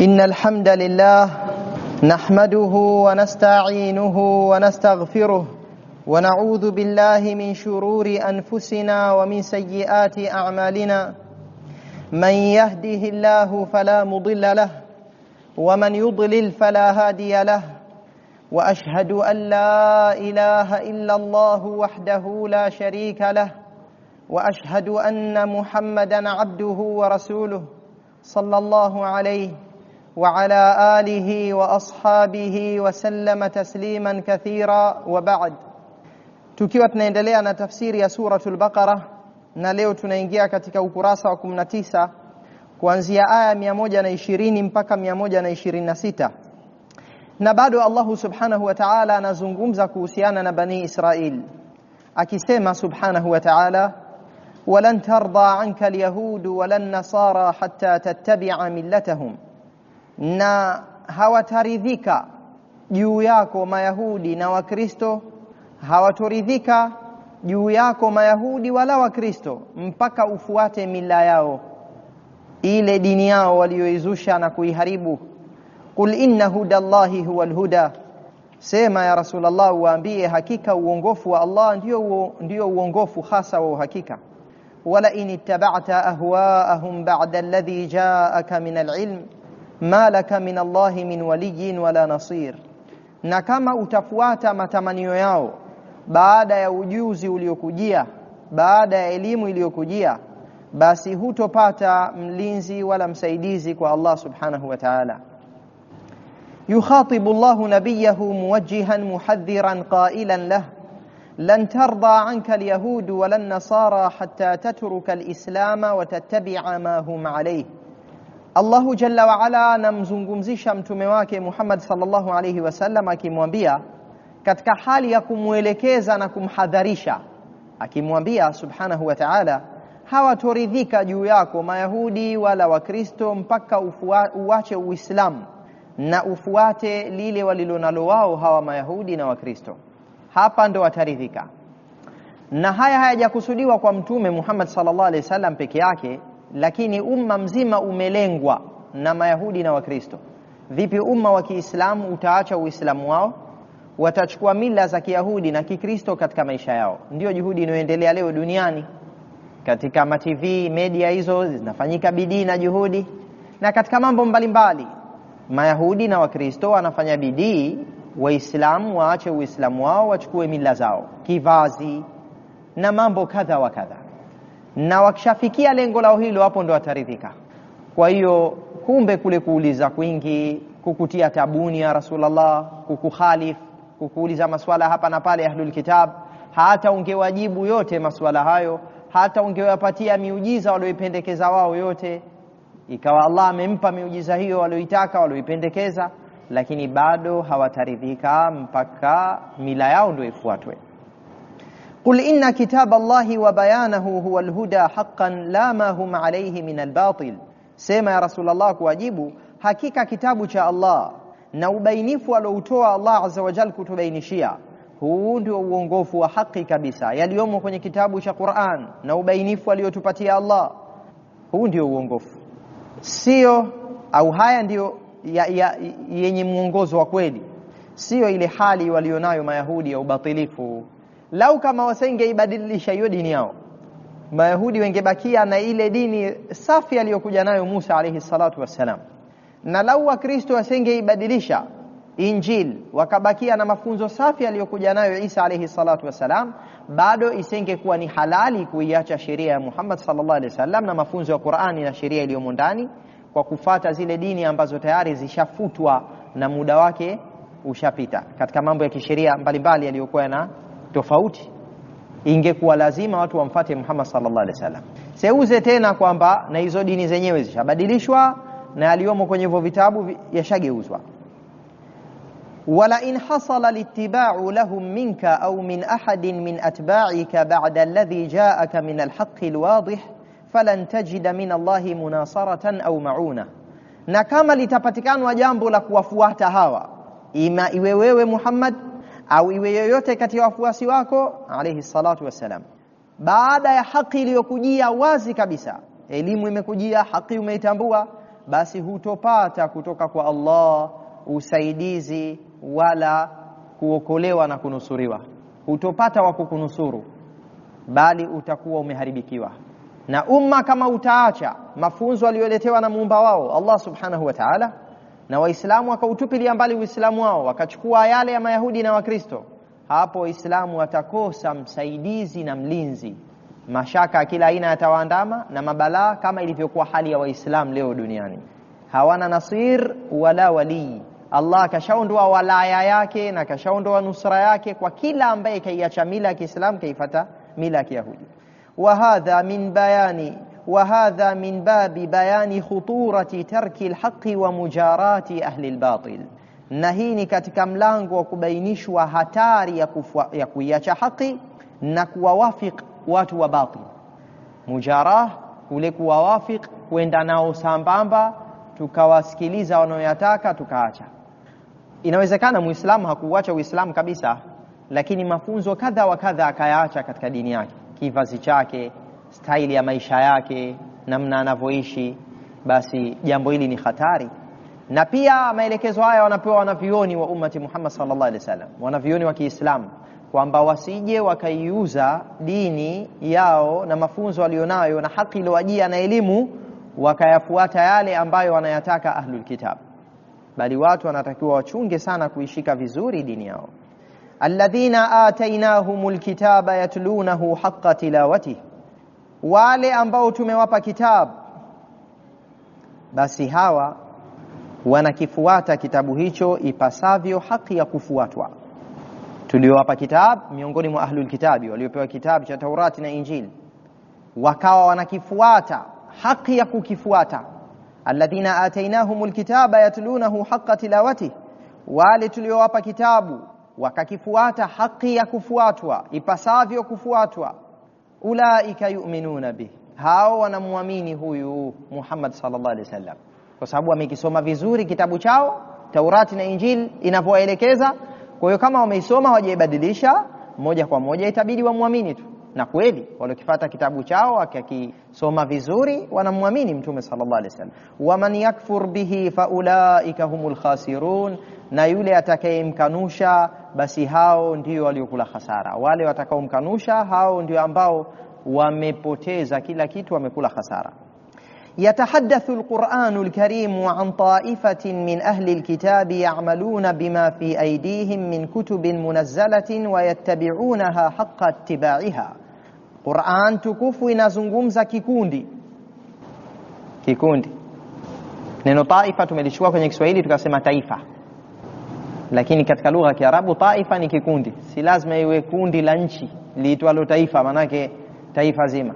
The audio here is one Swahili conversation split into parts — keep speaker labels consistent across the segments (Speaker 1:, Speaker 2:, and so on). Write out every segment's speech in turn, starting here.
Speaker 1: إن الحمد لله نحمده ونستعينه ونستغفره ونعوذ بالله من شرور أنفسنا ومن سيئات أعمالنا. من يهده الله فلا مضل له ومن يضلل فلا هادي له، وأشهد أن لا إله إلا الله وحده لا شريك له، وأشهد أن محمدا عبده ورسوله صلى الله عليه وعلى آله وأصحابه وسلم تسليما كثيرا. وبعد، tukiwa tunaendelea na tafsiri ya suratul Baqara, na leo tunaingia katika ukurasa wa 19 kuanzia aya 120 mpaka 126. na bado Allah subhanahu wa ta'ala anazungumza kuhusiana na Bani Israil akisema subhanahu wa ta'ala: walan tarda anka alyahud walan nasara hatta tattabi'a millatahum, na hawataridhika juu yako Mayahudi na Wakristo, hawatoridhika juu yako Mayahudi wala Wakristo mpaka ufuate mila yao, ile dini yao walioizusha na kuiharibu. Qul inna hudallahi huwal huda, sema ya Rasulullah, waambie hakika uongofu wa Allah ndio uongofu hasa wa uhakika. Wala in ittaba'ta ahwa'ahum ba'da alladhi ja'aka min alilm ma laka min Allahi min waliyyin wala nasir, na kama utafuata matamanio yao baada ya ujuzi uliokujia, baada ya elimu iliyokujia, basi hutopata mlinzi wala msaidizi kwa Allah subhanahu wa ta'ala. Yukhatibu Allahu nabiyahu muwajjihan muhadhiran qailan lahu lan tarda anka alyahud walan nasara hatta tatruka alislama wa tattabi'a ma hum alayhi. Allahu jalla wa ala anamzungumzisha mtume wake Muhammad sallallahu alayhi wasallam akimwambia katika hali ya kumuelekeza na kumhadharisha, akimwambia subhanahu wa ta'ala, hawatoridhika juu yako Mayahudi wala Wakristo mpaka uache Uislamu na ufuate lile walilonalo wao hawa Mayahudi na Wakristo, hapa ndo wataridhika. Na haya hayajakusudiwa kwa mtume Muhammad sallallahu alaihi wasallam peke yake, lakini umma mzima umelengwa na Mayahudi na Wakristo. Vipi umma wa Kiislamu utaacha Uislamu wao, watachukua mila za Kiyahudi na Kikristo katika maisha yao? Ndio juhudi inayoendelea leo duniani katika ma-TV, media hizo zinafanyika bidii na juhudi, na katika mambo mbalimbali Mayahudi na Wakristo wanafanya bidii Waislamu waache Uislamu wao, wachukue mila zao, kivazi na mambo kadha wa kadha. Na wakishafikia lengo lao hilo, hapo ndo wataridhika. Kwa hiyo kumbe kule kuuliza kwingi, kukutia tabuni ya Rasulullah, kukukhalif, kukuuliza maswala hapa na pale ahlul kitab, hata ungewajibu yote maswala hayo, hata ungewapatia miujiza walioipendekeza wao yote, ikawa Allah amempa miujiza hiyo walioitaka, walioipendekeza, lakini bado hawataridhika mpaka mila yao ndio ifuatwe. Qul inna kitab Allahi wa bayanahu huwa alhuda haqqan la ma hum alayhi min albatil, sema ya Rasulullah kuwajibu, hakika kitabu cha Allah na ubainifu aloutoa Allah azza wa jalla kutubainishia, huu ndio uongofu wa haki kabisa, yaliyomo kwenye kitabu cha Qur'an na ubainifu aliotupatia Allah, huu ndio uongofu. Sio au haya ndio yenye muongozo wa kweli, sio ile hali walionayo Mayahudi ya ubatilifu. Lau kama wasingeibadilisha hiyo dini yao, Mayahudi wengebakia na ile dini safi aliyokuja nayo Musa alayhi salatu wassalam, na lau Wakristo wasingeibadilisha Injil wakabakia na mafunzo safi aliyokuja nayo Isa alayhi salatu wassalam, bado isingekuwa ni halali kuiacha sheria ya Muhammad sallallahu alayhi wasallam na mafunzo ya Qur'ani na sheria iliyomo ndani, kwa kufata zile dini ambazo tayari zishafutwa na muda wake ushapita katika mambo ya kisheria mbalimbali yaliyokuwa na tofauti. Ingekuwa lazima watu wamfuate Muhammad sallallahu alaihi wasallam. Seuze tena kwamba na hizo dini zenyewe zishabadilishwa na yaliyomo kwenye hivyo vitabu yashageuzwa. Wala in hasala littiba'u lahum minka au min ahadin min atba'ika ba'da alladhi ja'aka min alhaqqi alwadih falan tajida min Allahi munasaratan au ma'una, na kama litapatikanwa jambo la kuwafuata hawa, ima iwe wewe Muhammad au iwe yoyote kati ya wafuasi wako alayhi salatu wassalam, baada ya haki iliyokujia wazi kabisa, elimu imekujia, haki umeitambua, basi hutopata kutoka kwa Allah usaidizi wala kuokolewa na kunusuriwa. Hutopata wa kukunusuru, bali utakuwa umeharibikiwa. Na umma kama utaacha mafunzo aliyoletewa na muumba wao Allah subhanahu wa ta'ala, na waislamu wakautupilia mbali uislamu wao wakachukua yale ya Mayahudi na Wakristo, hapo waislamu watakosa msaidizi na mlinzi. Mashaka kila aina yatawaandama na mabalaa, kama ilivyokuwa hali ya waislamu leo duniani. Hawana nasir wala wali. Allah kashaondoa walaya yake na kashaondoa nusra yake kwa kila ambaye kaiacha mila ya Kiislamu kaifata mila ya Kiyahudi. وهذا من باب بيان خطورة ترك الحق ومجارات أهل الباطل. Na hii ni katika mlango wa kubainishwa hatari ya kuiacha haki na kuwawafik watu wa batil. Mujarah, kule kuwawafik, kwenda nao sambamba, tukawasikiliza wanaoyataka tukaacha. Inawezekana muislamu hakuacha uislamu kabisa, lakini mafunzo kadha wa kadha akayaacha katika dini yake, kivazi chake, staili ya maisha yake, namna anavyoishi. Basi jambo hili ni hatari. Na pia maelekezo haya wanapewa wanavyuoni wa ummati Muhammad sallallahu alaihi wasallam, wanavyuoni wa Kiislamu, kwamba wasije wakaiuza dini yao na mafunzo walionayo na haki iliyowajia na elimu wakayafuata yale ambayo wanayataka ahlul kitab, bali watu wanatakiwa wachunge sana kuishika vizuri dini yao. Alladhina atainahumul kitaba yatlunahu haqqa tilawatihi, wale ambao tumewapa kitabu, basi hawa wanakifuata kitabu hicho ipasavyo haki ya kufuatwa. Tuliowapa kitabu miongoni mwa ahlul kitabi, waliopewa kitabu cha Taurati na Injili, wakawa wanakifuata haki ya kukifuata. Alladhina atainahumul kitaba yatlunahu haqqa tilawatihi, wale tuliowapa kitabu wakakifuata haki ya kufuatwa ipasavyo kufuatwa. Ulaika yu'minuna bih, hao wanamuamini huyu Muhammad sallallahu alaihi wasallam, kwa sababu wamekisoma vizuri kitabu chao Taurati na Injili inavyoelekeza. Kwa hiyo kama wameisoma hawajaibadilisha, moja kwa moja itabidi wamuamini tu. Na kweli walokifuata kitabu chao wakakisoma vizuri wanamuamini Mtume sallallahu alaihi wasallam. Waman yakfur bihi fa ulaika humul khasirun, na yule atakayemkanusha basi hao ndio waliokula hasara. Wale watakaomkanusha hao ndio ambao wamepoteza kila kitu, wamekula hasara. يتحدث القرآن الكريم عن طائفة من أهل الكتاب يعملون بما في أيديهم من كتب منزلة ويتبعونها حق اتباعها. قرآن tukufu inazungumza kikundi. Neno taifa tumelishukua kwenye Kiswahili tukasema taifa, lakini katika lugha ya Kiarabu taifa ni kikundi. Si lazima iwe kundi la nchi liitwalo taifa manake taifa zima.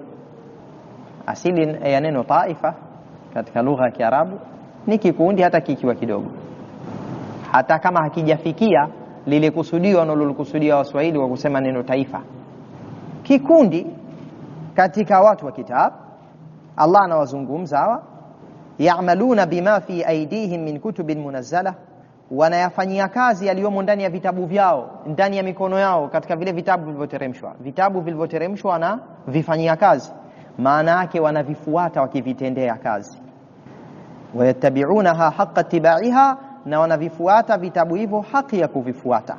Speaker 1: Asili ya neno taifa katika lugha ya Kiarabu ni kikundi, hata kikiwa kidogo, hata kama hakijafikia lile kusudio wanalokusudia Waswahili wa kusema neno taifa. Kikundi katika watu wa kitabu Allah anawazungumza hawa, ya'maluna bima fi aidihim min kutubin munazzala, wanayafanyia kazi yaliyomo ndani ya vitabu vyao, ndani ya mikono yao, katika vile vitabu vilivyoteremshwa. Vitabu vilivyoteremshwa na vifanyia kazi, maana yake wanavifuata wakivitendea kazi. Wayattabi'unaha haqqa tibaiha, na wanavifuata vitabu hivyo haki ya kuvifuata.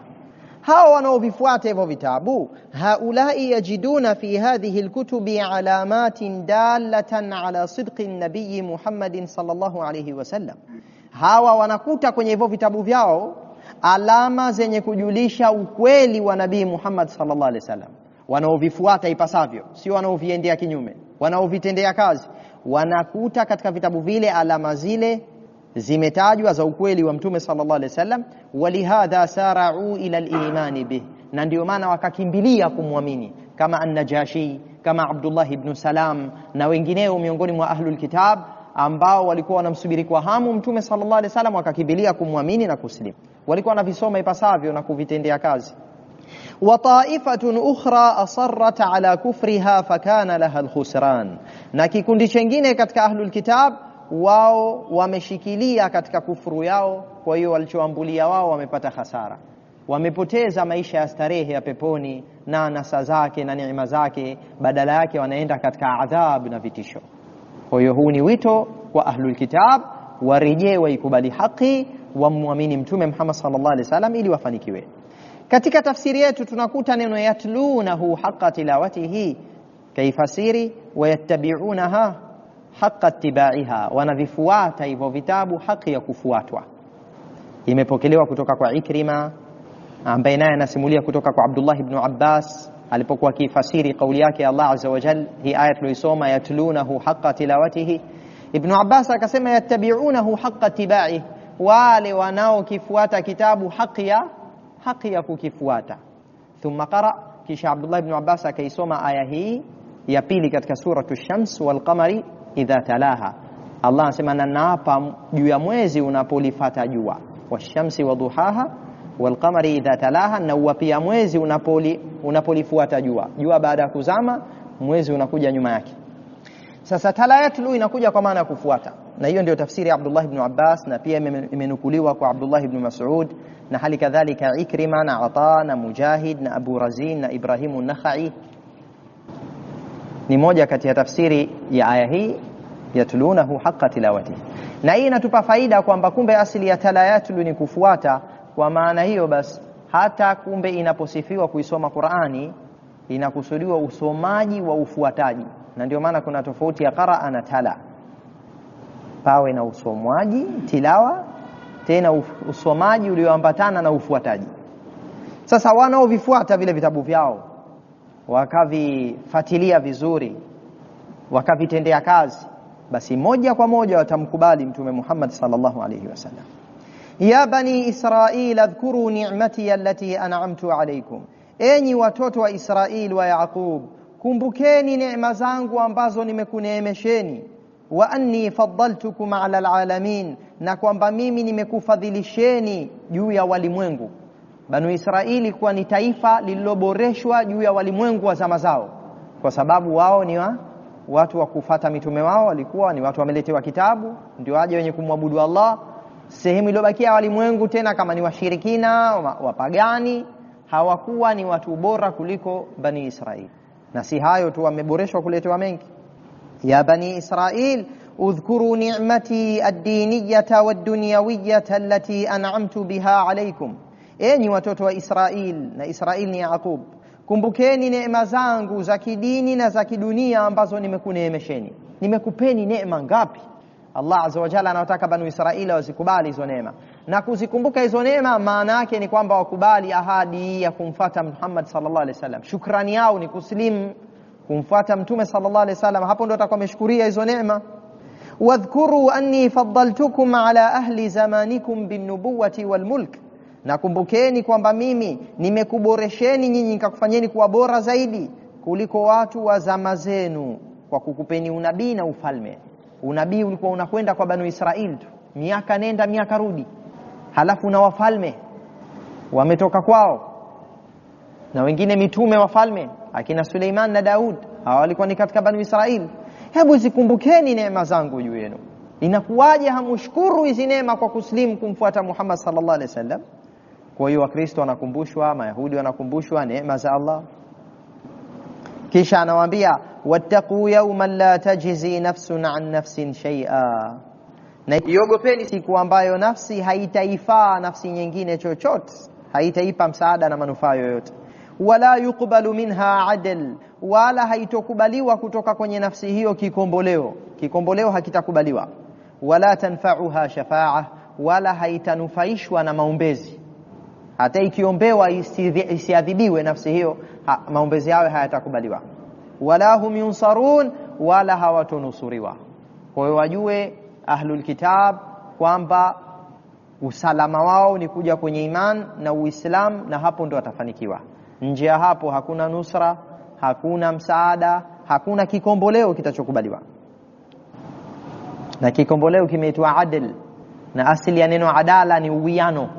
Speaker 1: hao wanaovifuata hivyo vitabu, haulai yajiduna fi hadhihi alkutubi alamatin dalatan ala sidqi nabii Muhammadin sallallahu alayhi wasallam. Hawa wanakuta kwenye hivyo vitabu vyao alama zenye kujulisha ukweli wa nabii Muhammad sallallahu alayhi wasallam. Wanaovifuata ipasavyo, sio wanaoviendea kinyume, wanaovitendea kazi. Wanakuta katika vitabu vile alama zile zimetajwa za ukweli wa mtume sallallahu alaihi wasallam. Walihadha sara'u ila al-iman bih, na ndio maana wakakimbilia kumwamini, kama an-Najashi, kama Abdullah ibn Salam na wengineo miongoni mwa ahlul kitab ambao walikuwa wanamsubiri kwa hamu mtume sallallahu alaihi wasallam, wakakimbilia kumwamini na kuslimu. Walikuwa wanavisoma ipasavyo na kuvitendea kazi. Wa ta'ifatun ukhra asarrat ala kufriha fakana laha al-khusran, na kikundi kingine katika ahlul kitab wao wameshikilia katika kufuru yao, kwa hiyo walichoambulia wao wamepata hasara, wamepoteza maisha ya starehe ya peponi na nasa zake na neema zake, badala yake wanaenda katika adhabu na vitisho. Kwa hiyo huu ni wito kwa ahlul kitab warejee waikubali haki, wamwamini mtume Muhammad sallallahu alaihi wasallam ili wafanikiwe. Katika tafsiri yetu tunakuta neno yatlunahu haqqa tilawatihi kaifasiri wayattabi'unaha haqqa ittibaiha, wanavifuata hivyo vitabu haki ya kufuatwa. Imepokelewa kutoka kwa Ikrima ambaye naye anasimulia kutoka kwa Abdullah ibn Abbas alipokuwa akifasiri kauli yake Allah azza wa jalla, hii aya tuliyosoma yatlunahu haqqa tilawatihi. Ibn Abbas akasema yattabi'unahu haqqa ittiba'ihi, wale wanaokifuata kitabu haki ya kukifuata. Thumma qara, kisha Abdullah ibn Abbas akaisoma aya hii ya pili katika suratu Shams, wal qamari idha talaha. Allah anasema naapa juu ya mwezi unapolifata jua, washamsi waduhaha wal qamari idha talaha, na uapia mwezi unapolifuata jua. Jua baada ya kuzama, mwezi unakuja nyuma yake. Sasa talayatlu inakuja kwa maana ya kufuata, na hiyo ndio tafsiri ya Abdullah ibn Abbas, na pia imenukuliwa kwa Abdullah ibn Mas'ud na hali kadhalika Ikrima na Ata na Mujahid na Abu Razin na Ibrahim an-Nakhai. Ni moja kati ya tafsiri ya aya hii yatlunahu haqqa tilawati. Na hii inatupa faida kwamba kumbe asili ya talayatlu ni kufuata. Kwa maana hiyo basi hata kumbe inaposifiwa kuisoma Qur'ani inakusudiwa usomaji wa ufuataji, na ndio maana kuna tofauti ya qaraa na tala. Pawe na usomwaji tilawa, tena usomaji ulioambatana na ufuataji. Sasa wanaovifuata vile vitabu vyao wakavifuatilia vizuri, wakavitendea kazi, basi moja kwa moja watamkubali mtume Muhammad sallallahu alayhi wasallam. Ya bani Israil adhkuru ni'mati allati an'amtu alaykum, enyi watoto wa Israil wa Yaqub, kumbukeni neema zangu ambazo nimekuneemesheni. Wa anni faddaltukum ala alalamin, na kwamba mimi nimekufadhilisheni juu ya walimwengu. Banu Israili kuwa ni taifa lililoboreshwa juu ya walimwengu wa zama zao, kwa sababu wao ni watu wa kufuata mitume wao, walikuwa ni watu wameletewa kitabu ndio waje wenye kumwabudu Allah. Sehemu iliyobakia walimwengu tena kama ni washirikina, wapagani, hawakuwa ni watu bora kuliko Bani Israili. Na si hayo tu, wameboreshwa kuletewa mengi. Ya bani Israil udhkuru ni'mati ad-diniyata wad-dunyawiyata allati an'amtu biha alaykum, enyi watoto wa Israil, na Israil ni Yaqub, kumbukeni neema zangu za kidini na za kidunia ambazo nimekuneemesheni. Nimekupeni neema ngapi? Allah azza wa jalla anataka Banu Israila wazikubali hizo neema, na kuzikumbuka hizo neema maana yake ni kwamba wakubali ahadi ya kumfuata Muhammad sallallahu alaihi wasallam. Shukrani yao ni kuslimu, kumfuata mtume sallallahu alaihi wasallam, hapo ndo atakuwa ameshukuria hizo neema. Wadhkuru anni faddaltukum ala ahli zamanikum bin-nubuwati wal-mulk, na kumbukeni kwamba mimi nimekuboresheni nyinyi nikakufanyeni kuwa bora zaidi kuliko watu wa zama zenu kwa kukupeni unabii na ufalme. Unabii ulikuwa unakwenda kwa Banu Israil tu, miaka nenda miaka rudi, halafu na wafalme wametoka kwao, na wengine mitume wafalme akina Suleiman na Daud, hao walikuwa ni katika Banu Israil. Hebu zikumbukeni neema zangu juu yenu. Inakuwaje hamshukuru hizi neema kwa kuslimu kumfuata Muhammad sallallahu alaihi wasallam? Kwa hiyo Wakristo wanakumbushwa, Mayahudi wanakumbushwa neema za Allah. Kisha anawaambia wattaqu yawman la tajzi nafsun an nafsin shay'a, na iogopeni siku ambayo nafsi haitaifaa nafsi nyingine chochote, haitaipa msaada na manufaa yoyote. Wala yuqbalu minha adl, wala haitokubaliwa kutoka kwenye nafsi hiyo kikomboleo hakitakubaliwa. Wala tanfa'uha shafa'a, wala haitanufaishwa na maombezi. Hata ikiombewa isiadhibiwe nafsi hiyo, maombezi yao hayatakubaliwa. Wala hum yunsarun, wala hawatonusuriwa. Kwa hiyo wajue ahlul kitab kwamba usalama wao ni kuja kwenye iman na Uislamu, na hapo ndo watafanikiwa. Nje ya hapo hakuna nusra, hakuna msaada, hakuna kikomboleo kitachokubaliwa. Na kikomboleo kimeitwa adl, na asili ya neno adala ni uwiano,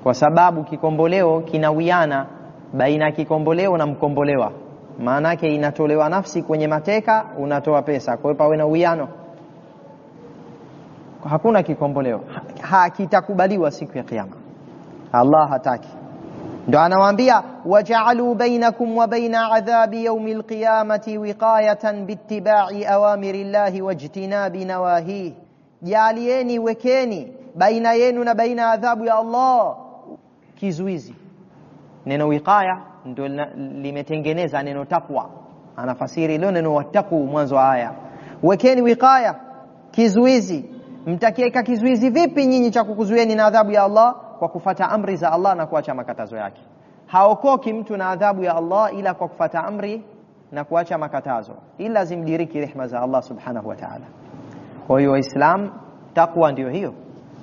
Speaker 1: kwa sababu kikomboleo kinawiana baina kikomboleo na mkombolewa. Maana yake inatolewa nafsi kwenye mateka, unatoa pesa, kwa hiyo pawe na uwiano. Hakuna kikomboleo, hakitakubaliwa siku ya kiyama. Allah hataki. Ndio anawaambia waja'alu bainakum wa baina adhabi yawmil qiyamati wiqayatan bittiba'i awamirillahi wajtinabi nawahihi, jalieni, wekeni baina yenu na baina adhabu ya Allah kizuizi. Neno wiqaya ndio limetengeneza neno taqwa. Anafasiri leo neno wattaqu mwanzo wa aya. Wekeni wiqaya, kizuizi. Mtakiweka kizuizi vipi nyinyi cha kukuzuieni na adhabu ya Allah? Kwa kufuata amri za Allah na kuacha makatazo yake. Haokoki mtu na adhabu ya Allah ila kwa kufuata amri na kuacha makatazo, ila zimdiriki rehema za Allah subhanahu wa ta'ala. Kwa hiyo Waislamu, taqwa ndio hiyo,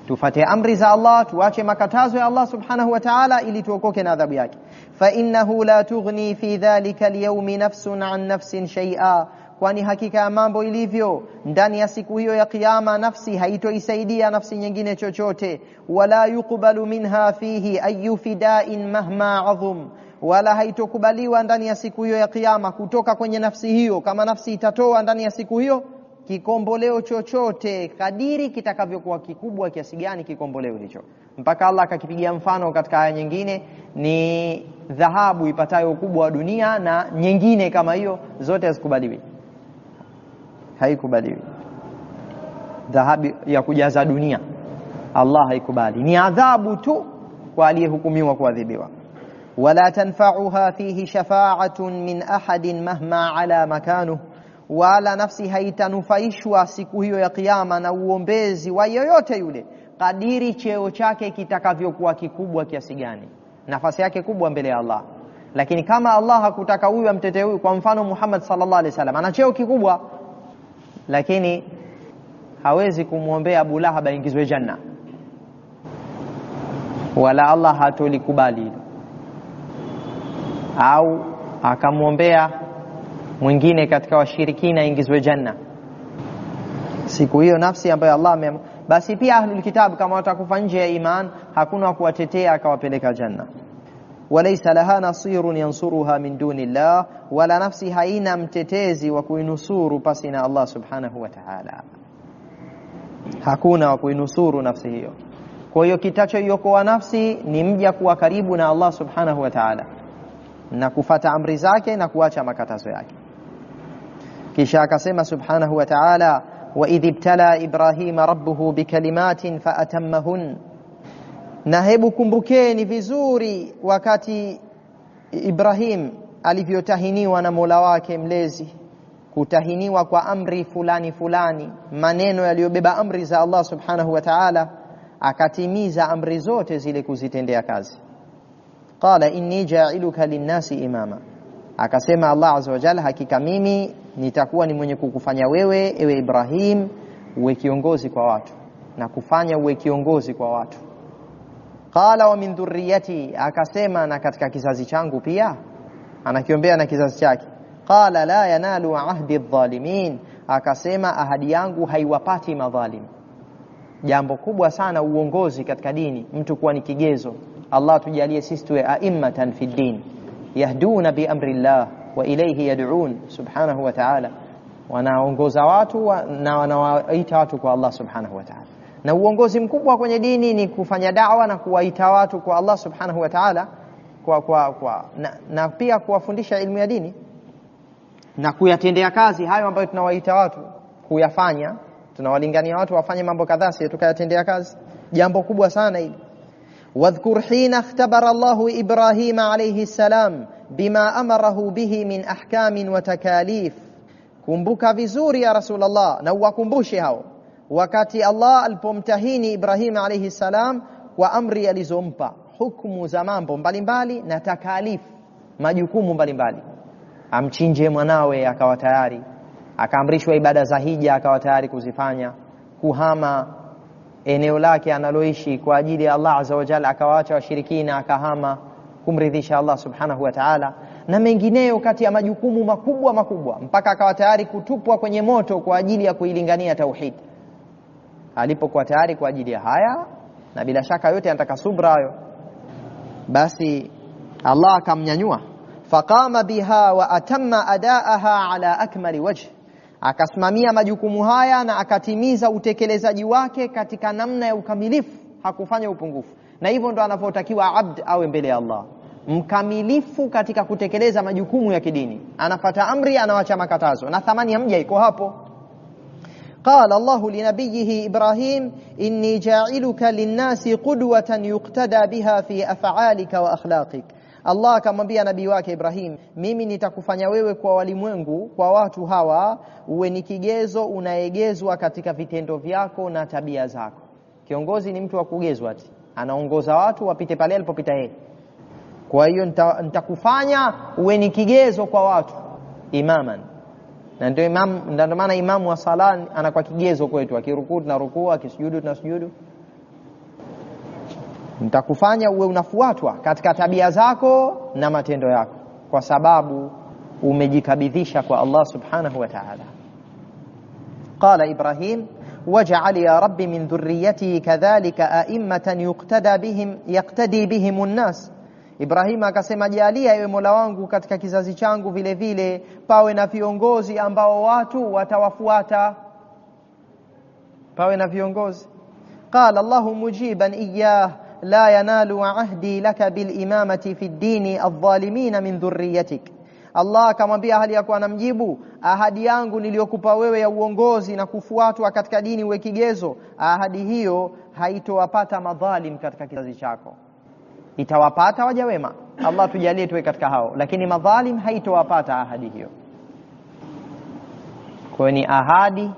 Speaker 1: tufuate amri za Allah, tuache makatazo ya Allah subhanahu wa ta'ala ili tuokoke na adhabu yake. Fa innahu la tughni fi dhalika al-yawmi nafsun an nafsin shay'a, kwani hakika ya mambo ilivyo ndani ya siku hiyo ya kiyama, nafsi haitoisaidia nafsi nyingine chochote. Wala yuqbalu minha fihi ayu fida'in mahma azum, wala haitokubaliwa ndani ya siku hiyo ya kiyama kutoka kwenye nafsi hiyo, kama nafsi itatoa ndani ya siku hiyo kikomboleo chochote, kadiri kitakavyokuwa kikubwa kiasi gani kikomboleo hicho. Mpaka Allah akakipigia mfano katika aya nyingine, ni dhahabu ipatayo ukubwa wa dunia na nyingine kama hiyo, zote hazikubaliwi. Haikubaliwi dhahabu ya kujaza dunia, Allah haikubali, ni adhabu tu kwa aliyehukumiwa kuadhibiwa. Wala tanfa'uha fihi shafa'atun min ahadin mahma ala makanuhu, wala nafsi haitanufaishwa siku hiyo ya kiyama na uombezi wa yoyote yule, kadiri cheo chake kitakavyokuwa kikubwa kiasi gani, nafasi yake kubwa mbele ya Allah. Lakini kama Allah hakutaka huyu amtetee huyu, kwa mfano Muhammad sallallahu alaihi wasallam ana cheo kikubwa, lakini hawezi kumwombea Abu Lahab aingizwe janna, wala Allah hatolikubali. Au akamwombea mwingine katika washirikina aingizwe janna siku hiyo, nafsi ambayo Allah basi pia ahlul kitab kama watakufa nje ya iman, hakuna kuwatetea akawapeleka janna. Walaysa laha nasirun yansuruha min dunillah, wala nafsi haina mtetezi wa kuinusuru pasi na Allah subhanahu wa ta'ala. Hakuna wa kuinusuru nafsi hiyo. Kwa hiyo kitachoiokoa nafsi ni mja kuwa karibu na Allah subhanahu wa ta'ala na kufuata amri zake na kuacha makatazo yake. Kisha akasema subhanahu wa ta'ala, wa idh ibtala Ibrahima rabbuhu bikalimatin faatammahun, na hebu kumbukeni vizuri wakati Ibrahim alivyotahiniwa na Mola wake mlezi, kutahiniwa kwa amri fulani fulani, maneno yaliyobeba amri za Allah subhanahu wa ta'ala, akatimiza amri zote zile kuzitendea kazi. Qala inni ja'iluka linnasi imama, akasema Allah azza wa jalla, hakika mimi nitakuwa ni mwenye kukufanya wewe ewe Ibrahim uwe kiongozi kwa watu, na kufanya uwe kiongozi kwa watu. Qala wa min dhurriyyati, akasema na katika kizazi changu pia, anakiombea na kizazi chake. Qala la yanalu ahdi adh-dhalimin, akasema ahadi yangu haiwapati madhalim. Jambo kubwa sana uongozi katika dini, mtu kuwa ni kigezo. Allah tujalie sisi tuwe a'immatan fi din, yahduna bi amri Allah wa ilayhi yad'un subhanahu wa ta'ala, wanaongoza watu na wanawaita watu kwa Allah subhanahu wa ta'ala. Na uongozi mkubwa kwenye dini ni kufanya da'wa na kuwaita watu kwa Allah subhanahu wa ta'ala, na pia kuwafundisha ilmu ya dini na kuyatendea kazi hayo ambayo tunawaita watu kuyafanya. Tunawalingania watu wafanye mambo kadhaa, sisi tukayatendea kazi. Jambo kubwa sana hili. Wadhkur hina ikhtabara Allahu Ibrahima alayhi salam bima amarahu bihi min ahkamin wa takalif, kumbuka vizuri ya Rasulullah na uwakumbushe hao wakati Allah alipomtahini Ibrahim alayhi salam kwa amri alizompa, hukumu za mambo mbalimbali na takalif, majukumu mbalimbali. Amchinje mwanawe akawa tayari, akaamrishwa ibada za hija akawa tayari kuzifanya, kuhama eneo lake analoishi kwa ajili ya Allah azza wa jalla akawaacha washirikina akahama kumridhisha Allah subhanahu wa ta'ala, na mengineyo kati ya majukumu makubwa, mpaka akawa tayari kutupwa kwenye moto kwa ajili ya kuilingania tauhid. Alipokuwa tayari kwa ajili ya haya, na bila shaka yote anataka subra hayo, basi Allah akamnyanyua, faqama biha wa atamma adaaha ala akmali wajh, akasimamia majukumu haya na akatimiza utekelezaji wake katika namna ya ukamilifu, hakufanya upungufu. Na hivyo ndo anavyotakiwa abd awe mbele ya Allah, mkamilifu katika kutekeleza majukumu ya kidini, anafuata amri, anawacha makatazo, na thamani ya mja iko hapo. قال الله لنبيه إبراهيم إني جاعلك للناس قدوة يقتدى بها في أفعالك وأخلاقك. Allah akamwambia nabii wake Ibrahim, mimi nitakufanya wewe kwa walimwengu, kwa watu hawa, uwe ni kigezo unaegezwa katika vitendo vyako na tabia zako. Kiongozi ni mtu wa kugezwa ati, anaongoza watu wapite pale alipopita yeye. Kwa hiyo nitakufanya uwe ni kigezo kwa watu, imaman. Na ndio maana imamu wa sala anakuwa kigezo kwetu, akirukuu tunarukuu, akisujudu tunasujudu. Nitakufanya uwe unafuatwa katika tabia zako na matendo yako, kwa sababu umejikabidhisha kwa Allah subhanahu wa ta'ala. Qala Ibrahim waj'al ya rabbi min dhurriyyati kadhalika a'immatan yaqtadi bihim an-nas. Ibrahim akasema, jalia ewe Mola wangu katika kizazi changu vile vile pawe na viongozi ambao watu watawafuata, pawe na viongozi. Qala Allahu mujiban iyyah la yanalu ahdi laka bil imamati fi ad-din adh-dhalimin min dhurriyyatik. Allah akamwambia hali yakuwa anamjibu, ahadi yangu niliyokupa wewe ya uongozi na kufuatwa katika dini uwe kigezo, ahadi hiyo haitowapata madhalim katika kizazi chako. Itawapata waja wema, Allah tujalie tuwe katika hao, lakini madhalim haitowapata ahadi hiyo. Kwa ni ahadi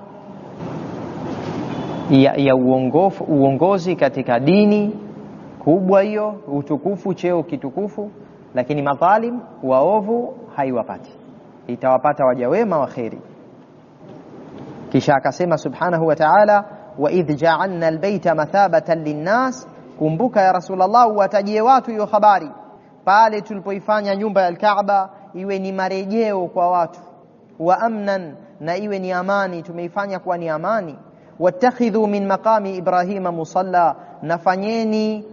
Speaker 1: ya uongozi katika dini kubwa hiyo, utukufu, cheo kitukufu, lakini madhalim waovu haiwapati, itawapata waja wema wa khairi. Kisha akasema subhanahu wa ta'ala, wa idh ja'alna albayta mathabatan linnas. Kumbuka ya Rasulullah, watajie watu hiyo habari pale tulipoifanya nyumba ya al-Kaaba iwe ni marejeo kwa watu, wa amnan, na iwe ni amani, tumeifanya kuwa ni amani. Wattakhidhu min maqami Ibrahima musalla, nafanyeni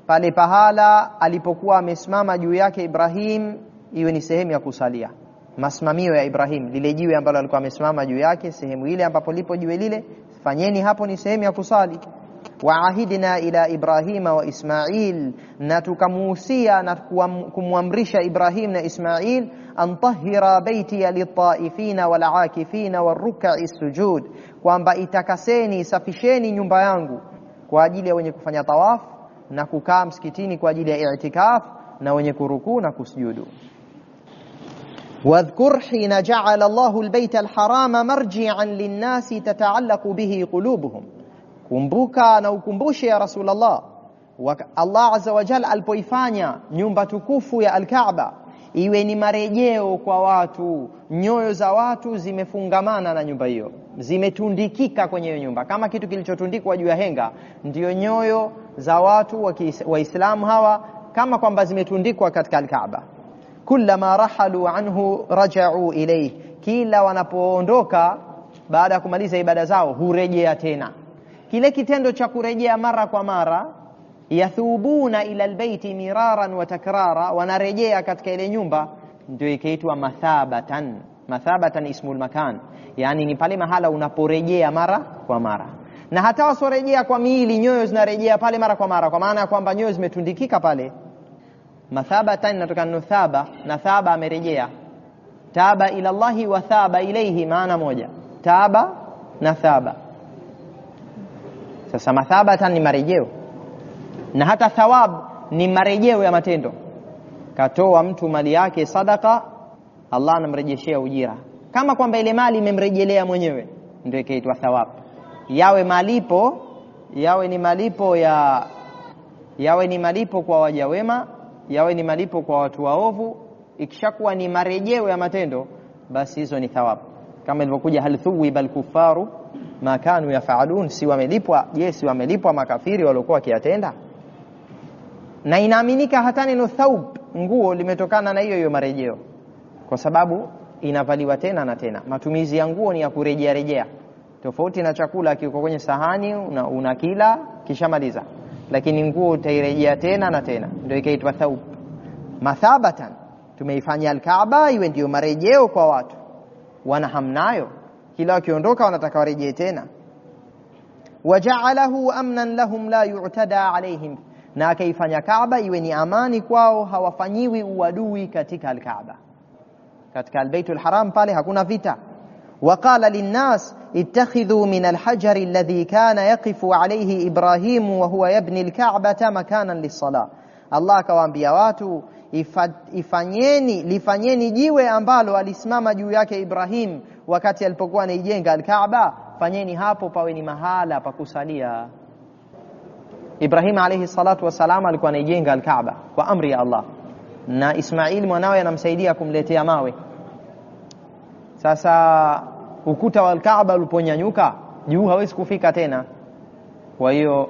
Speaker 1: pale pahala alipokuwa amesimama juu yake Ibrahim iwe ni sehemu ya kusalia. Masimamio ya Ibrahim, lile jiwe ambalo alikuwa amesimama juu yake, sehemu ile ambapo lipo jiwe lile, fanyeni hapo ni sehemu ya kusali. Waahidna ila Ibrahima wa Ismail, na tukamuhusia na kumwamrisha Ibrahim na Ismail, antahira baiti lit-taifina wal-aakifina war-ruk'i sujud, kwamba itakaseni, safisheni nyumba yangu kwa ajili ya wenye kufanya tawaf na kukaa msikitini kwa ajili ya i'tikaf na wenye kurukuu na kusujudu. Wadhkur hina ja'ala Allahu al-bayta al-harama marji'an lin-nasi tata'allaqu bihi qulubuhum. Kumbuka na ukumbushe ya Rasulullah, Allah azza wa jalla alipoifanya nyumba tukufu ya al-Kaaba iwe ni marejeo kwa watu, nyoyo za watu zimefungamana na nyumba hiyo, zimetundikika kwenye hiyo nyumba kama kitu kilichotundikwa juu ya henga. Ndio nyoyo za watu waislamu hawa, kama kwamba zimetundikwa katika al-Kaaba. Kullama rahalu anhu raja'u ilayhi, kila wanapoondoka baada ya kumaliza ibada zao hurejea tena. Kile kitendo cha kurejea mara kwa mara, yathubuna ila albayti miraran wa takrara, wanarejea katika ile nyumba, ndio ikaitwa mathabatan. Mathabatan ismul makan, yani ni pale mahala unaporejea mara kwa mara. Na hata wasorejea kwa miili, nyoyo zinarejea pale mara kwa mara, kwa maana ya kwamba nyoyo zimetundikika pale. Mathabatan inatoka nuthaba, na thaba amerejea. Taba ila Allahi wa thaba ilayhi, maana moja, taba na thaba. Sasa mathabatan ni marejeo, na hata thawab ni marejeo ya matendo. Katoa mtu mali yake sadaka, Allah anamrejeshea ujira, kama kwamba ile mali imemrejelea mwenyewe, ndio ikaitwa thawab. Yawe ni malipo kwa waja wema, yawe ni malipo kwa watu waovu. Ikishakuwa ni marejeo ya matendo, basi hizo ni thawab. Kama ilivyokuja hal thuwiba al-kuffaru ma kanu yafalun, si wamelipwa makafiri waliokuwa wakiyatenda. Na inaaminika hata neno thawb, nguo, limetokana na hiyo marejeo, kwa sababu inavaliwa tena na tena. Matumizi ya nguo ni ya kurejea rejea, tofauti na chakula kiko kwenye sahani unakila kisha maliza, lakini nguo utairejea tena na tena, ndio ikaitwa thawb. Mathabatan, tumeifanya al-Kaaba iwe ndio marejeo kwa watu, wanahamnayo, kila wakiondoka wanataka warejee tena. Waja'alahu amnan lahum la yu'tada alayhim, na akaifanya Kaaba iwe ni amani kwao, hawafanyiwi uadui katika al-Kaaba. Katika al-Baitul Haram pale hakuna vita, وقال للناس اتخذوا من الحجر الذي كان يقف عليه إبراهيم وهو يبني الكعبة مكانا للصلاة. Allah akawaambia watu, lifanyeni jiwe ambalo alisimama juu yake Ibrahim wakati alipokuwa anaijenga al-Kaaba, fanyeni hapo pawe ni mahala pa kusalia. Ibrahim alayhi salatu wasalam alikuwa anaijenga al-Kaaba kwa amri ya Allah, na Ismail mwanawe anamsaidia kumletea mawe. Sasa ukuta wa al-Kaaba uliponyanyuka juu hawezi kufika tena, kwa hiyo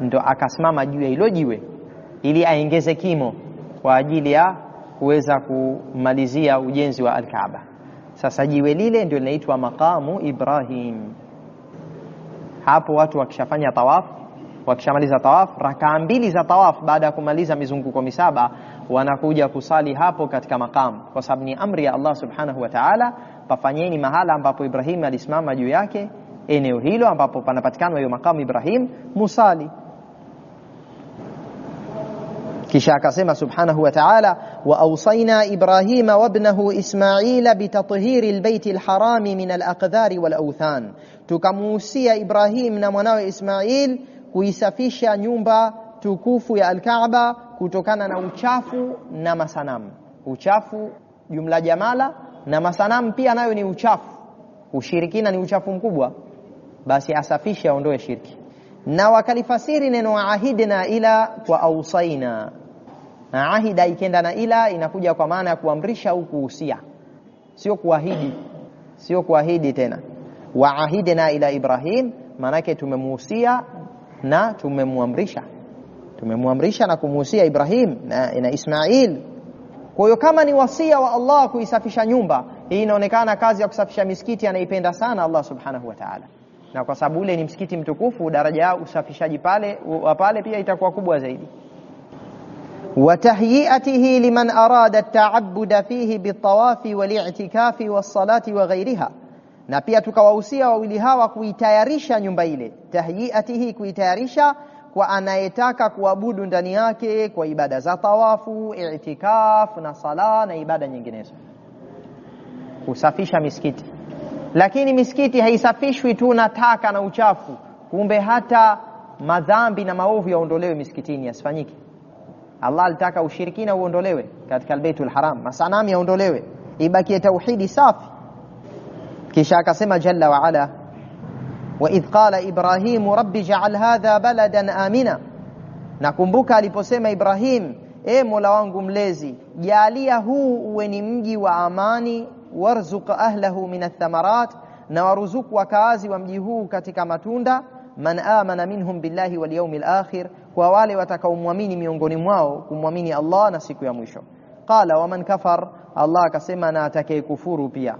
Speaker 1: ndo akasimama juu ya hilo jiwe ili aongeze kimo kwa ajili ya kuweza kumalizia ujenzi wa al-Kaaba. Sasa jiwe lile ndio linaitwa maqamu Ibrahim. Hapo watu wakishafanya tawaf, wakishamaliza tawaf, rakaa 2 za tawaf baada ya kumaliza mizunguko 7, wanakuja kusali hapo katika maqam, kwa sababu ni amri ya Allah subhanahu wa ta'ala, pafanyeni mahala ambapo Ibrahim alisimama juu yake, eneo hilo ambapo panapatikana hiyo maqamu Ibrahim, musali. Kisha akasema subhanahu wa ta'ala, wa awsayna Ibrahima wa ibnahu Ismaila bitathhiri albayti alharami min alaqdhari wal awthan, tukamuhusia Ibrahim na mwanawe Ismail kuisafisha nyumba tukufu ya al-Kaaba kutokana na uchafu na masanamu. Uchafu jumla jamala, na masanamu pia nayo ni uchafu. Ushirikina ni uchafu mkubwa, basi asafishe, aondoe shirki. Na wakalifasiri neno ahidna ila kwa awsayna. Na ahida ikenda na ila inakuja kwa maana ya kuamrisha au kuhusia, sio kuahidi, sio kuahidi tena. Wa ahidna ila Ibrahim, maana yake tumemuhusia na tumemwamrisha na kumuhusia Ibrahim na Ismail. Kwa hiyo kama ni wasia wa Allah kuisafisha nyumba, hii inaonekana kazi ya kusafisha misikiti anaipenda sana Allah subhanahu wa ta'ala, na kwa sababu ule ni msikiti mtukufu, daraja ya usafishaji pale pia itakuwa kubwa zaidi. Wa tahyiyatihi liman arada at-ta'abbud fihi bit-tawafi wal-i'tikafi was-salati wa ghayriha, na pia tukawahusia wawili hawa kuitayarisha nyumba ile. Tahyiyatihi, kuitayarisha kwa anayetaka kuabudu ndani yake kwa ibada za tawafu, i'tikaf na sala na ibada nyinginezo. Kusafisha misikiti, lakini misikiti haisafishwi tu na taka na uchafu, kumbe hata madhambi na maovu yaondolewe misikitini, yasifanyike. Allah alitaka ushirikina uondolewe katika al-Baitul Haram, masanamu yaondolewe, ibaki tauhidi safi. Kisha akasema jalla wa ala, wa idh qala Ibrahim rabbi ja'al hadha baladan amina, nakumbuka aliposema Ibrahim, Mola wangu mlezi, jalia huu uwe ni mji wa amani, warzuq ahlahu min ath-thamarat, na waruzuku wakaazi wa mji huu katika matunda, man amana minhum billahi wal yawmil akhir, kwa wale watakaomwamini miongoni mwao kumwamini Allah na siku ya mwisho. Qala wa man kafar, Allah akasema na atakayekufuru pia,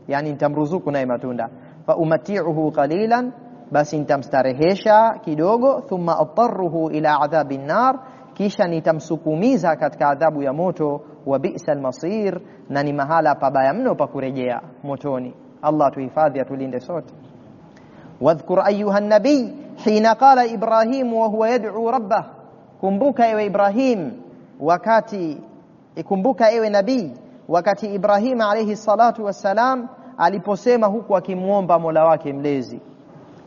Speaker 1: yani nitamruzuku naye matunda. Fa umati'uhu qalilan, basi nitamstarehesha kidogo. Thumma atarruhu ila adhabin nar, kisha nitamsukumiza katika adhabu ya moto. Wa bi'sal masir, na ni mahala pabaya mno pa kurejea, motoni. Allah tuhifadhi, atulinde sote. Wadhkur ayuha nabii hina qala Ibrahim wa huwa yad'u rabbah, kumbuka ewe Ibrahim kumbuka ewe nabii wakati Ibrahim alayhi salatu wassalam aliposema huku akimuomba Mola wake mlezi,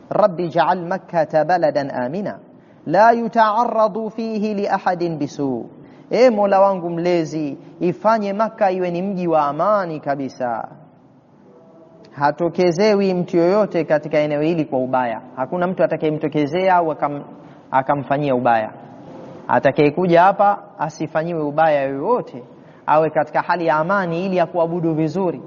Speaker 1: rabbi ja'al makkata baladan amina la yuta'arradu fihi li ahadin bisu, Mola wangu mlezi, ifanye Makka iwe ni mji wa amani kabisa, hatokezewi mtu yoyote katika eneo hili kwa ubaya. Hakuna mtu atakayemtokezea au akamfanyia ubaya. Atakayekuja hapa asifanyiwe ubaya yoyote, awe katika hali ya amani ili akuabudu vizuri.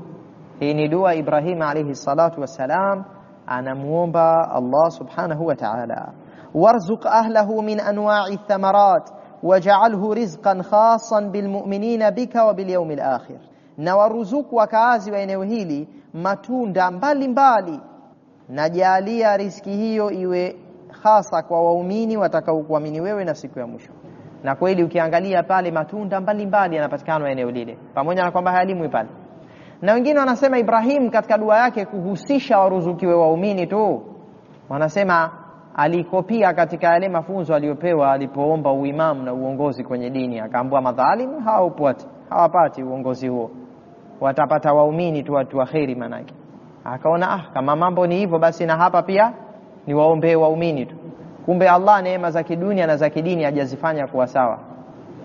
Speaker 1: Hii ni dua Ibrahim alayhi salatu wassalam anamuomba Allah subhanahu wa ta'ala. Warzuq ahlahu min anwa'i thamarat waj'alhu rizqan khassan bilmu'minina bika wa bilyawmil akhir, na waruzuku wakaazi wa eneo hili matunda mbalimbali, na jalia riziki hiyo iwe hasa kwa waumini watakaokuamini wewe na siku ya mwisho. Na kweli ukiangalia pale matunda mbalimbali yanapatikana eneo lile, pamoja na kwamba hayalimwi pale. Na wengine wanasema Ibrahim katika dua yake kuhusisha waruzukiwe waumini tu, wanasema alikopia katika yale mafunzo aliyopewa alipoomba uimamu na uongozi kwenye dini. Akaambiwa madhalimu hawapati uongozi huo, watapata waumini tu, watu waheri manake. Akaona kama mambo ni hivyo basi na hapa pia ni waombee waumini tu. Kumbe Allah neema za kidunia na za kidini hajazifanya kuwa sawa.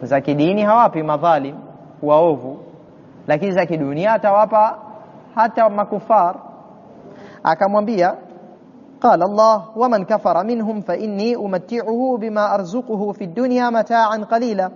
Speaker 1: Za kidini hawapi madhalim waovu, lakini za kidunia atawapa hata makufar. Akamwambia قال الله ومن كفر منهم فإني أمتعه بما أرزقه في الدنيا متاعا قليلا,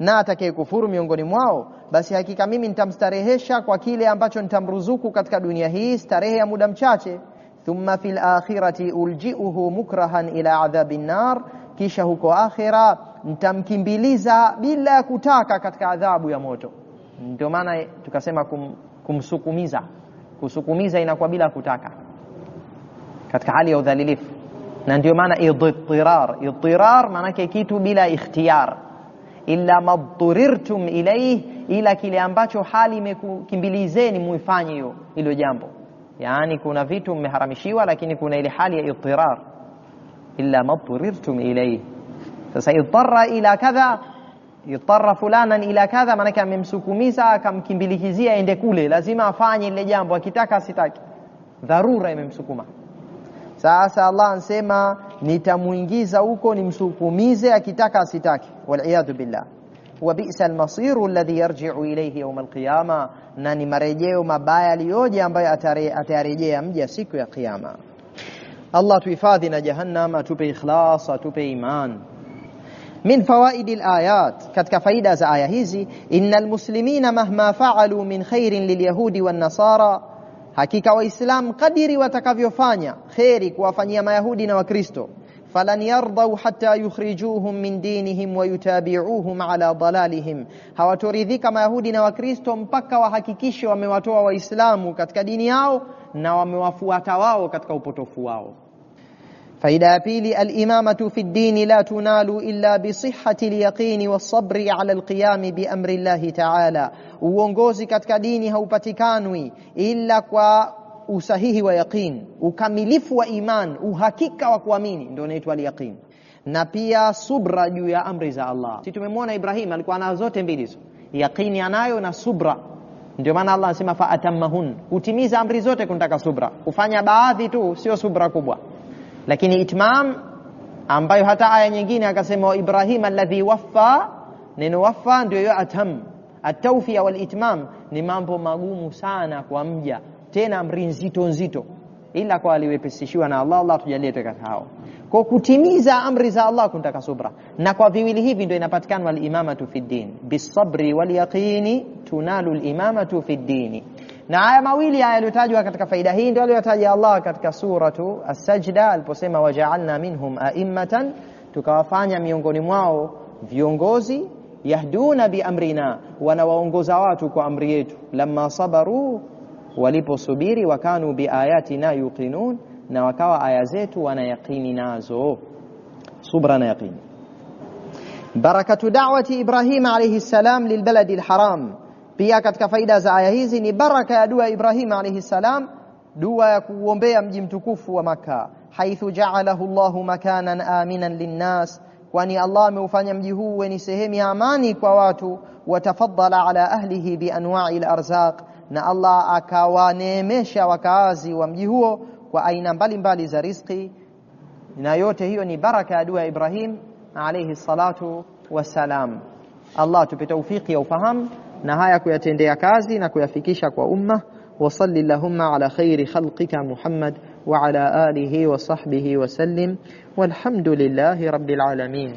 Speaker 1: na atakayekufuru miongoni mwao basi hakika mimi nitamstarehesha kwa kile ambacho nitamruzuku katika dunia hii, starehe ya muda mchache. Thumma fil akhirati ulji'uhu mukrahan ila adhabin nar, kisha huko akhira nitamkimbiliza bila kutaka katika adhabu ya moto. Ndio maana tukasema kumsukumiza. Kusukumiza inakuwa bila kutaka katika hali ya udhalilifu, na ndio maana idtirar maana kitu bila ikhtiyar, illa madturirtum ilayhi, ila kile ambacho hali imekimbilizeni muifanye hilo jambo. Yani kuna vitu mmeharamishiwa lakini kuna ile hali ya idtirar, illa madturirtum ilayhi. Sasa idtarra ila kadha, idtarra fulanan ila kadha, maana amemsukumiza akamkimbilizia ende kule, lazima afanye ile jambo akitaka asitaki, dharura imemsukuma. Sasa Allah ansema nitamuingiza huko nimsukumize akitaka asitaki, wal billah. Wa bi'sal masiru alladhi yarji'u ilayhi yawm al-qiyama, na ni marejeo mabaya aliyoje ambayo atarejea mja siku ya kiyama. Allah tuhifadhi na jahannam, atupe ikhlas, atupe iman. Min fawaidil ayat, katika faida za aya hizi, innal muslimina mahma fa'alu min khairin lilyahudi wan nasara, hakika waislamu kadiri watakavyofanya khairi kuwafanyia mayahudi na wakristo, falan yardau hatta yukhrijuhum min dinihim wa yutabi'uhum ala dalalihim, hawatoridhika mayahudi na wakristo mpaka wahakikishe wamewatoa waislamu katika dini yao na wamewafuata wao katika upotofu wao. Faida ya pili, al-imamatu fi ad-din la tunalu illa bi sihhati al-yaqin was-sabri ala al-qiyam bi amri Allah ta'ala, uongozi katika dini haupatikanwi illa kwa usahihi wa yaqin, ukamilifu wa iman, uhakika wa kuamini, ndio inaitwa al-yaqin, na pia subra juu ya amri za Allah. Sisi tumemwona Ibrahim alikuwa na zote mbili hizo, yaqini anayo na subra. Ndio maana Allah anasema fa atammahun, kutimiza amri zote kunataka subra, kufanya baadhi tu sio subra kubwa. Lakini itmam, ambayo hata aya nyingine akasema Ibrahim alladhi waffa, neno waffa ndio hiyo atam. At-tawfiya wal itmam ni mambo magumu sana kwa mja, tena amri nzito, ila kwa aliwepesishiwa na Allah. Allah tujalie katika hao. Kwa kutimiza amri za Allah kunataka subra, na kwa viwili hivi ndio inapatikana al-imamatu fi din, bis-sabri wal yaqini tunalu al-imamatu fi din. Na haya mawili yaliyotajwa katika faida hii ndio aliyotaja Allah katika suratu As-Sajda aliposema waja'alna minhum a'immatan, tukawafanya miongoni mwao viongozi, yahduna bi amrina, wanawaongoza watu kwa amri yetu, lamma sabaru, waliposubiri, wakanu bi ayatina yuqinun, na wakawa aya zetu wanayaqini nazo. Subra na yaqini. Barakatu da'wati Ibrahim alayhi salam lilbaladi alharam, pia katika faida za aya hizi ni baraka ya dua Ibrahim alayhi salam, dua ya kuombea mji mtukufu wa Makkah, haithu ja'alahu Allahu makanan aminan linnas, kwani Allah ameufanya mji huu ni sehemu ya amani kwa watu, watafaddala ala ahlihi bi anwa'il arzaq, na Allah akawaneemesha wakaazi wa mji huo kwa aina mbalimbali za riziki, na yote hiyo ni baraka ya dua ya Ibrahim alayhi salatu wassalam. Allah tupe tawfiki ya ufahamu na haya kuyatendea kazi na kuyafikisha kwa umma. Wa sallallahu ala khairi khalqika Muhammad wa ala alihi wa sahbihi wa sallim, walhamdulillahi rabbil alamin.